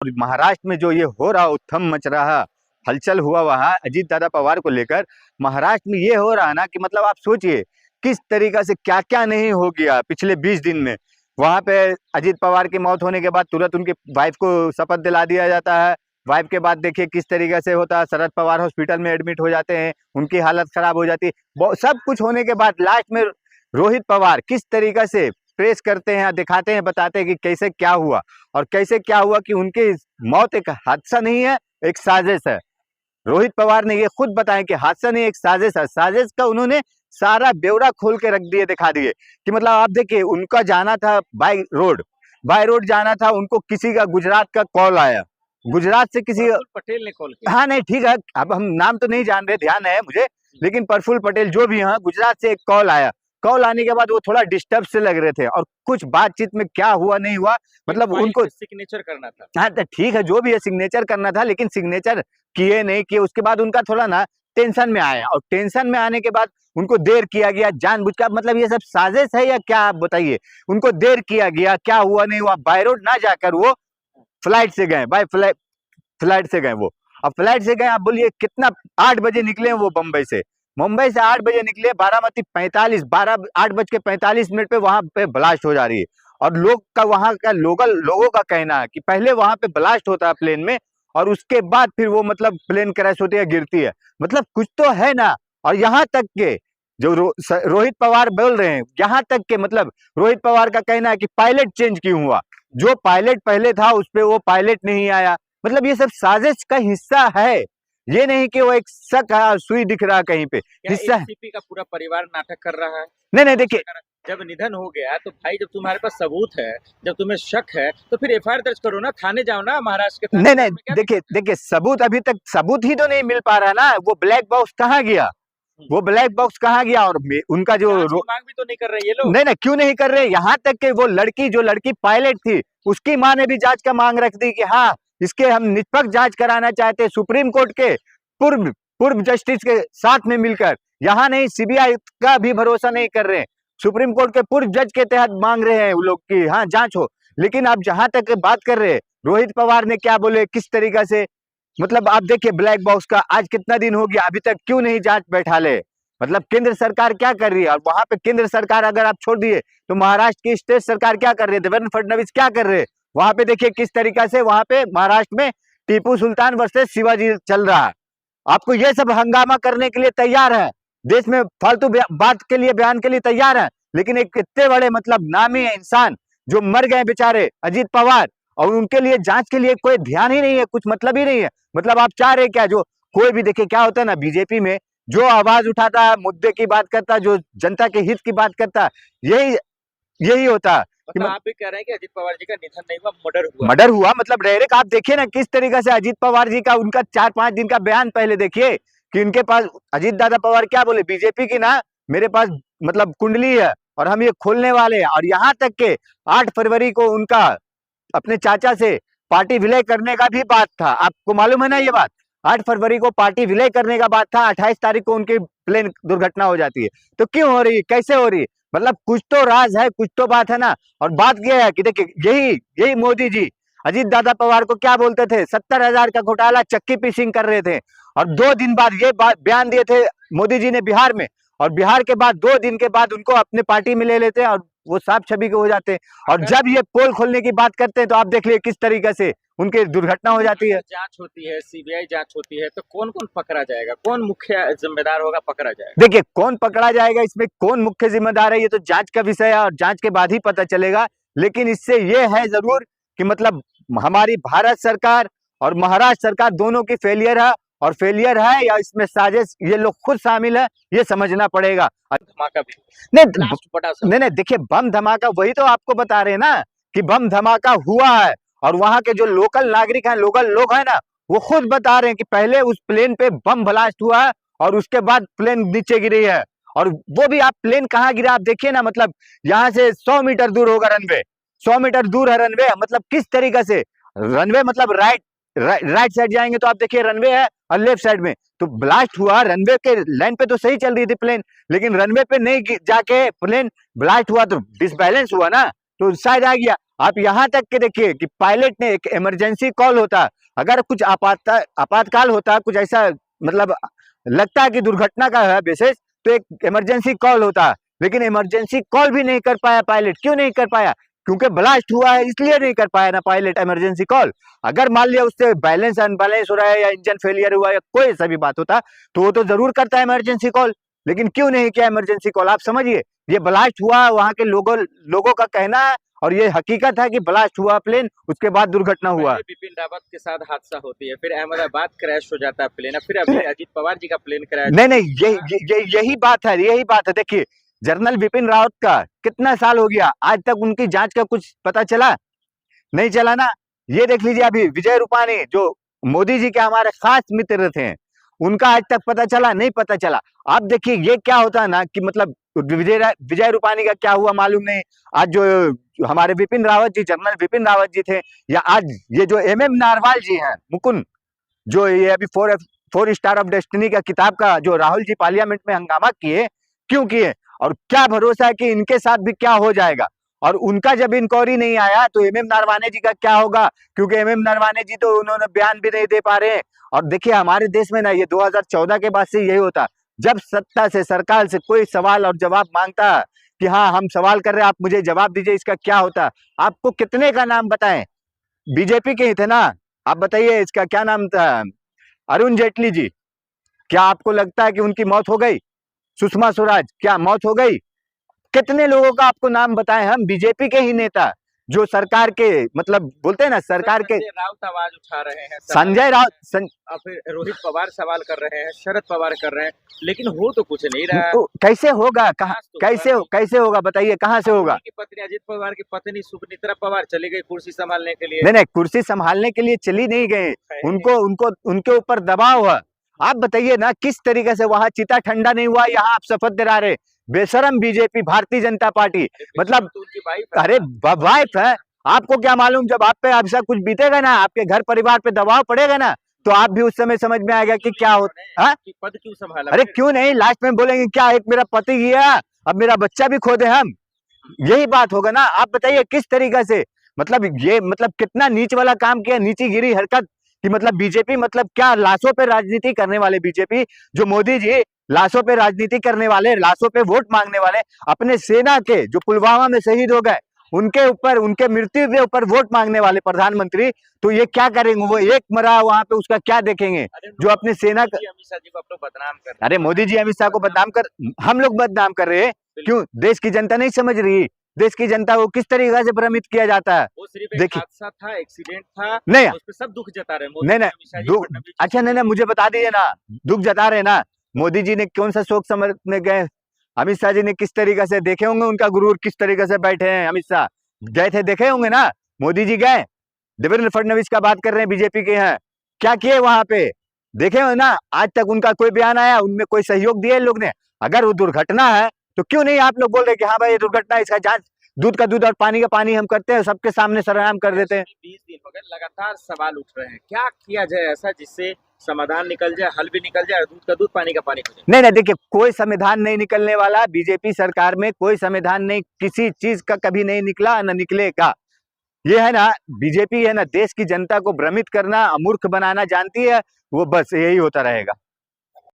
और महाराष्ट्र में जो ये हो रहा, उत्थम मच रहा, हलचल हुआ वहां अजीत दादा पवार को लेकर, महाराष्ट्र में ये हो रहा ना कि मतलब आप सोचिए किस तरीका से क्या क्या नहीं हो गया पिछले 20 दिन में। वहां पे अजीत पवार की मौत होने के बाद तुरंत उनकी वाइफ को शपथ दिला दिया जाता है। वाइफ के बाद देखिए किस तरीके से होता है, शरद पवार हॉस्पिटल में एडमिट हो जाते हैं, उनकी हालत खराब हो जाती है। सब कुछ होने के बाद लास्ट में रोहित पवार किस तरीके से प्रेस करते हैं, दिखाते हैं, बताते हैं कि कैसे क्या हुआ और कैसे क्या हुआ कि उनकी मौत एक हादसा नहीं है, एक साजिश है। रोहित पवार ने ये खुद बताया कि हादसा नहीं, एक साजिश है। साजिश का उन्होंने सारा ब्यौरा खोल के रख दिए, दिखा दिए कि मतलब आप देखिए उनका जाना था बाय रोड जाना था, उनको किसी का गुजरात का कॉल आया, गुजरात से किसी पटेल ने कॉल किया। हाँ नहीं ठीक है, अब हम नाम तो नहीं जान रहे, ध्यान है मुझे, लेकिन प्रफुल्ल पटेल जो भी हैं गुजरात से एक कॉल आया। कॉल आने के बाद वो थोड़ा डिस्टर्ब से लग रहे थे और कुछ बातचीत में क्या हुआ नहीं हुआ, मतलब उनको सिग्नेचर करना था। हाँ तो ठीक है, जो भी है सिग्नेचर करना था, लेकिन सिग्नेचर किए नहीं किए, उसके बाद उनका थोड़ा ना टेंशन में आया और टेंशन में आने के बाद उनको देर किया गया जानबूझकर। मतलब ये सब साजिश है या क्या, आप बताइए। उनको देर किया गया, क्या हुआ नहीं हुआ, बाय रोड ना जाकर वो फ्लाइट से गए, फ्लाइट से गए वो। अब फ्लाइट से गए, आप बोलिए कितना, 8 बजे निकले वो मुंबई से 8 बजे निकले, बारामती 8:45 पे वहां पे ब्लास्ट हो जा रही है। और वहां का लोगों का कहना है कि पहले वहां पे ब्लास्ट होता है प्लेन में और उसके बाद फिर वो मतलब प्लेन क्रैश होती है, गिरती है। मतलब कुछ तो है ना। और यहाँ तक के जो रोहित पवार बोल रहे हैं, यहाँ तक के मतलब रोहित पवार का कहना है कि पायलट चेंज क्यों हुआ, जो पायलट पहले था उस पे वो पायलट नहीं आया। मतलब ये सब साजिश का हिस्सा है, ये नहीं कि वो एक शक है, सुई दिख रहा कहीं पे हिस्सा है। एनसीपी का पूरा परिवार नाटक कर रहा है। नहीं देखिए, जब निधन हो गया तो भाई जब तुम्हारे पास सबूत है, जब तुम्हें शक है तो फिर एफआईआर दर्ज करो ना, थाने जाओ ना महाराष्ट्र के। नहीं देखिए सबूत, अभी तक सबूत ही तो नहीं मिल पा रहा ना। वो ब्लैक बॉक्स कहाँ गया, वो ब्लैक बॉक्स कहाँ गया। और उनका जो मांग भी तो नहीं कर रहे ये लोग। नहीं क्यों नहीं कर रहे, यहाँ तक के वो जो लड़की पायलट थी उसकी माँ ने भी जांच का मांग रख दी कि हाँ इसके हम निष्पक्ष जांच कराना चाहते हैं, सुप्रीम कोर्ट के पूर्व जस्टिस के साथ में मिलकर। यहाँ नहीं, सीबीआई का भी भरोसा नहीं कर रहे हैं, सुप्रीम कोर्ट के पूर्व जज के तहत मांग रहे हैं वो लोग की हाँ जांच हो। लेकिन अब जहां तक बात कर रहे हैं, रोहित पवार ने क्या बोले, किस तरीका से, मतलब आप देखिए ब्लैक बॉक्स का आज कितना दिन हो गया, अभी तक क्यों नहीं जांच बैठा ले। मतलब केंद्र सरकार क्या कर रही है, और वहां पे केंद्र सरकार अगर आप छोड़ दिए तो महाराष्ट्र की स्टेट सरकार क्या कर रही है, देवेंद्र फडणवीस क्या कर रहे हैं। वहां पे देखिए किस तरीका से वहां पे महाराष्ट्र में टीपू सुल्तान वर्सेस शिवाजी चल रहा है। आपको ये सब हंगामा करने के लिए तैयार है, देश में फालतू बात के लिए, बयान के लिए तैयार है। लेकिन एक इतने बड़े मतलब नामी इंसान जो मर गए बेचारे अजीत पवार, और उनके लिए जांच के लिए कोई ध्यान ही नहीं है, कुछ मतलब ही नहीं है। मतलब आप चाह रहे क्या, जो कोई भी देखिए क्या होता है ना बीजेपी में, जो आवाज उठाता है, मुद्दे की बात करता है, जो जनता के हित की बात करता है, यही होता है। मतलब आप भी कह रहे हैं कि अजीत पवार जी का निधन नहीं हुआ, मर्डर हुआ। मतलब डायरेक्ट आप देखिए ना किस तरीके से अजीत पवार जी का उनका 4-5 दिन का बयान पहले देखिए कि उनके पास अजीत दादा पवार क्या बोले, बीजेपी की ना मेरे पास मतलब कुंडली है और हम ये खोलने वाले हैं। और यहाँ तक के 8 फरवरी को उनका अपने चाचा से पार्टी विलय करने का भी बात था, आपको मालूम है ना ये बात। 8 फरवरी को पार्टी विलय करने का बात था, 28 तारीख को उनकी प्लेन दुर्घटना हो जाती है। तो क्यों हो रही है, कैसे हो रही है, मतलब कुछ तो राज है, कुछ तो बात है ना। और बात यह है कि देखिए यही मोदी जी अजीत दादा पवार को क्या बोलते थे, 70,000 का घोटाला चक्की पीसिंग कर रहे थे। और 2 दिन बाद ये बयान दिए थे मोदी जी ने बिहार में, और बिहार के बाद 2 दिन के बाद उनको अपने पार्टी में ले लेते हैं और वो साफ छवि के हो जाते हैं। और जब ये पोल खोलने की बात करते हैं तो आप देख लिए किस तरीके से उनकी दुर्घटना हो जाती है। जांच होती है, सीबीआई जांच होती है, तो कौन कौन पकड़ा जाएगा, कौन मुख्य जिम्मेदार होगा, पकड़ा जाएगा। देखिए कौन पकड़ा जाएगा, इसमें कौन मुख्य जिम्मेदार है, ये तो जांच का विषय है और जांच के बाद ही पता चलेगा। लेकिन इससे ये है जरूर कि मतलब हमारी भारत सरकार और महाराष्ट्र सरकार दोनों की फेलियर है, और फेलियर है या इसमें साजिश ये लोग खुद शामिल है, ये समझना पड़ेगा। धमाका भी नहीं देखिए बम धमाका वही तो आपको बता रहे हैं ना कि बम धमाका हुआ है। और वहां के जो लोकल नागरिक हैं, लोकल लोग हैं ना, वो खुद बता रहे हैं कि पहले उस प्लेन पे बम ब्लास्ट हुआ है और उसके बाद प्लेन नीचे गिरी है। और वो भी आप प्लेन कहाँ गिरा आप देखिए ना, मतलब यहाँ से 100 मीटर दूर होगा रनवे, 100 मीटर दूर है रनवे। मतलब किस तरीके से रनवे, मतलब राइट साइड जाएंगे तो आप देखिए रनवे है और लेफ्ट साइड में तो ब्लास्ट हुआ। रनवे के लाइन पे तो सही चल रही थी प्लेन, लेकिन रनवे पे नहीं जाके प्लेन ब्लास्ट हुआ तो डिसबैलेंस हुआ ना। तो शायद आ गया। आप यहाँ तक के देखिए कि पायलट ने एक इमरजेंसी कॉल होता, अगर कुछ आपातकाल होता, कुछ ऐसा मतलब लगता है कि दुर्घटना का है विशेष, तो एक इमरजेंसी कॉल होता, लेकिन इमरजेंसी कॉल भी नहीं कर पाया पायलट। क्यों नहीं कर पाया? क्योंकि ब्लास्ट हुआ है, इसलिए नहीं कर पाया ना पायलट इमरजेंसी कॉल। अगर मान लिया उससे बैलेंस अनबैलेंस हो रहा है या इंजन फेलियर हुआ या कोई सा भी बात होता, तो वो तो जरूर करता है इमरजेंसी कॉल, लेकिन क्यों नहीं किया इमरजेंसी कॉल? आप समझिए, ये ब्लास्ट हुआ, वहां के लोगों का कहना है और ये हकीकत है कि ब्लास्ट हुआ प्लेन, उसके बाद दुर्घटना हुआ। पहले बिपिन रावत के साथ हादसा होती है, फिर अहमदाबाद क्रैश हो जाता है प्लेन, फिर अभी अजीत पवार जी का प्लेन क्रैश। नहीं नहीं, यही बात है, यही बात है। देखिए, जनरल बिपिन रावत का कितना साल हो गया, आज तक उनकी जांच का कुछ पता चला? नहीं चला ना। ये देख लीजिए, अभी विजय रूपानी जो मोदी जी के हमारे खास मित्र थे, उनका आज तक पता चला? नहीं पता चला। आप देखिए, ये क्या होता है ना कि मतलब विजय रूपानी का क्या हुआ मालूम नहीं। आज जो हमारे बिपिन रावत जी, जनरल बिपिन रावत जी थे, या आज ये जो एमएम नारवाल जी हैं, मुकुंद, जो ये अभी फोर स्टार ऑफ डेस्टिनी का किताब का जो राहुल जी पार्लियामेंट में हंगामा किए, क्यों किए? और क्या भरोसा है कि इनके साथ भी क्या हो जाएगा? और उनका जब इंक्वायरी नहीं आया तो एमएम नरवाने जी का क्या होगा? क्योंकि एमएम नरवाने जी तो उन्होंने बयान भी नहीं दे पा रहे हैं। और देखिए, हमारे देश में ना ये 2014 के बाद से यही होता, जब सत्ता से, सरकार से कोई सवाल और जवाब मांगता कि हाँ हम सवाल कर रहे हैं, आप मुझे जवाब दीजिए, इसका क्या होता? आपको कितने का नाम बताएं? बीजेपी के ही थे ना। आप बताइए, इसका क्या नाम था? अरुण जेटली जी। क्या आपको लगता है कि उनकी मौत हो गई? सुषमा स्वराज, क्या मौत हो गई? कितने लोगों का आपको नाम बताएं हम, बीजेपी के ही नेता, जो सरकार के मतलब बोलते हैं ना, सरकार के। संजय राउत आवाज उठा रहे हैं, संजय राउत और फिर रोहित पवार सवाल कर रहे हैं, शरद पवार कर रहे हैं, लेकिन हो तो कुछ नहीं रहा है। तो कैसे होगा? कहाँ तो कैसे होगा? बताइए, कहाँ से होगा? की पत्नी अजीत पवार की पत्नी सुनीत्रा पवार चली गई कुर्सी संभालने के लिए। नहीं नहीं, कुर्सी संभालने के लिए चली नहीं गए, उनको उनको उनके ऊपर दबाव है। आप बताइए ना, किस तरीके से वहां चिता ठंडा नहीं हुआ, यहाँ आप शपथ दिला रहे। बेशरम बीजेपी, भारतीय जनता पार्टी, मतलब तो उनकी वाइफ है। अरे वाइफ है। आपको क्या मालूम, जब आप पे ऐसा कुछ बीतेगा ना, आपके घर परिवार पे दबाव पड़ेगा ना, तो आप भी उस समय समझ में आएगा कि क्या होता है। पद क्यों संभाला? अरे क्यों नहीं, लास्ट में बोलेंगे क्या, एक मेरा पति गया, अब मेरा बच्चा भी खो दे हम, यही बात होगा ना। आप बताइए किस तरीके से, मतलब ये मतलब कितना नीच वाला काम किया, नीची गिरी हरकत कि मतलब बीजेपी, मतलब क्या लाशों पे राजनीति करने वाले बीजेपी, जो मोदी जी लाशों पे राजनीति करने वाले, लाशों पे वोट मांगने वाले, अपने सेना के जो पुलवामा में शहीद हो गए, उनके ऊपर, उनके मृत्यु के ऊपर वोट मांगने वाले प्रधानमंत्री, तो ये क्या करेंगे? वो एक मरा वहां पे, उसका क्या देखेंगे? जो अपने सेना का, अमित शाह जी को अपना बदनाम कर, अरे मोदी जी अमित शाह को बदनाम कर, हम लोग बदनाम कर रहे हैं। क्यों? देश की जनता नहीं समझ रही, देश की जनता को किस तरीके से भ्रमित किया जाता है। वो सिर्फ एक देखिए, हादसा था, एक्सीडेंट था, नहीं उस पे सब दुख जता रहे हैं। नहीं नहीं, दुख, अच्छा नहीं नहीं, मुझे बता दीजिए ना, दुख जता रहे ना, मोदी जी ने कौन सा शोक समारोह में गए? अमित शाह जी ने किस तरीके से देखे होंगे, उनका गुरूर किस तरीके से बैठे हैं? अमित शाह गए थे, देखे होंगे ना। मोदी जी गए, देवेंद्र फडणवीस का बात कर रहे हैं, बीजेपी के हैं, क्या किए वहां पे? देखे हो ना, आज तक उनका कोई बयान आया, उनमें कोई सहयोग दिया लोग ने? अगर वो दुर्घटना है तो क्यों नहीं आप लोग बोल रहे कि हाँ भाई ये दुर्घटना है, इसका जांच, दूध का दूध और पानी का पानी हम करते हैं, सबके सामने सरनाम कर देते हैं। 20 दिन हो गए, लगातार सवाल उठ रहे हैं, क्या किया जाए ऐसा जिससे समाधान निकल जाए, हल भी निकल जाए, दूध का दूध पानी का पानी हो जाए? नहीं नहीं, देखिए, कोई संविधान नहीं निकलने वाला, बीजेपी सरकार में कोई संविधान नहीं, किसी चीज का कभी नहीं निकला, न निकलेगा। ये है ना, बीजेपी है ना, देश की जनता को भ्रमित करना, मूर्ख बनाना जानती है, वो बस यही होता रहेगा।